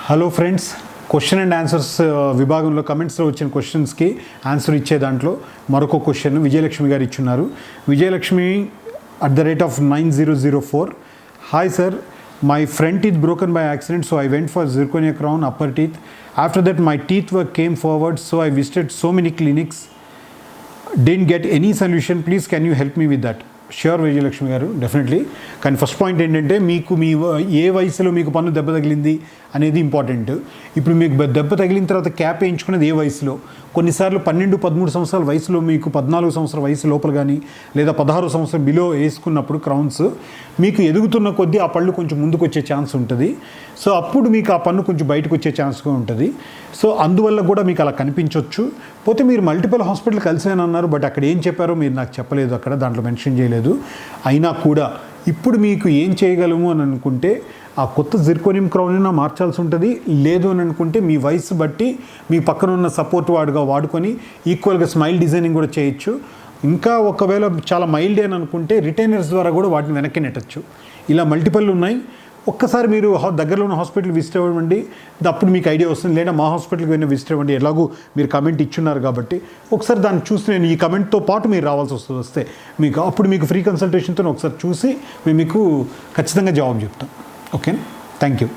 Hello friends, question and answers విభాగంలో కమెంట్స్లో వచ్చిన క్వశ్చన్స్కి ఆన్సర్ ఇచ్చే దాంట్లో మరొక క్వశ్చన్ విజయలక్ష్మి గారు ఇచ్చున్నారు. Vijayalakshmi @9004. Hi sir, my front teeth broken by accident, so I went for zirconia crown upper teeth. After that my teeth came forward, so I visited so many clinics, didn't get any solution. Please can you help me with that? Sure Vijayalakshmi గారు, definitely. కానీ first point ఏంటంటే, మీకు ఏ వయసులో మీకు పన్ను దెబ్బ తగిలింది అనేది ఇంపార్టెంట్. ఇప్పుడు మీకు దెబ్బ తగిలిన తర్వాత క్యాప్ వేయించుకునేది ఏ వయసులో? కొన్నిసార్లు 12-13 సంవత్సరాల వయసులో, మీకు 14 సంవత్సరాల వయసు లోపల కానీ లేదా 16 సంవత్సరాల బిలో వేసుకున్నప్పుడు క్రౌన్స్ మీకు ఎదుగుతున్న కొద్దీ ఆ పళ్ళు కొంచెం ముందుకు వచ్చే ఛాన్స్ ఉంటుంది. సో అప్పుడు మీకు ఆ పన్ను కొంచెం బయటకు వచ్చే ఛాన్స్గా ఉంటుంది. సో అందువల్ల కూడా మీకు అలా కనిపించవచ్చు. పోతే మీరు మల్టిపుల్ హాస్పిటల్ కలిసానన్నారు, బట్ అక్కడ ఏం చెప్పారో మీరు నాకు చెప్పలేదు, అక్కడ దాంట్లో మెన్షన్ చేయలేదు. అయినా కూడా ఇప్పుడు మీకు ఏం చేయగలము అని అనుకుంటే, ఆ కొత్త జిర్కోనియం క్రౌన్ మార్చాల్సి ఉంటుంది. లేదు అని అనుకుంటే మీ వయసు బట్టి మీ పక్కన ఉన్న సపోర్ట్ వాడుకొని ఈక్వల్గా స్మైల్ డిజైనింగ్ కూడా చేయొచ్చు. ఇంకా ఒకవేళ చాలా మైల్డ్ అని అనుకుంటే రిటైనర్స్ ద్వారా కూడా వాటిని వెనక్కి నెట్టచ్చు. ఇలా మల్టిపుల్ ఉన్నాయి. ఒక్కసారి మీరు దగ్గరలో ఉన్న హాస్పిటల్ విజిట్ అవ్వండి, అప్పుడు మీకు ఐడియా వస్తుంది. లేదా మా హాస్పిటల్కి వెళ్ళి విజిట్ అవ్వండి. ఎలాగూ మీరు కమెంట్ ఇచ్చున్నారు కాబట్టి ఒకసారి దాన్ని చూసి, నేను ఈ కమెంట్తో పాటు మీరు రావాల్సి వస్తే మీకు అప్పుడు మీకు ఫ్రీ కన్సల్టేషన్తో ఒకసారి చూసి మేము మీకు ఖచ్చితంగా జవాబు చెప్తాం. Okay, thank you.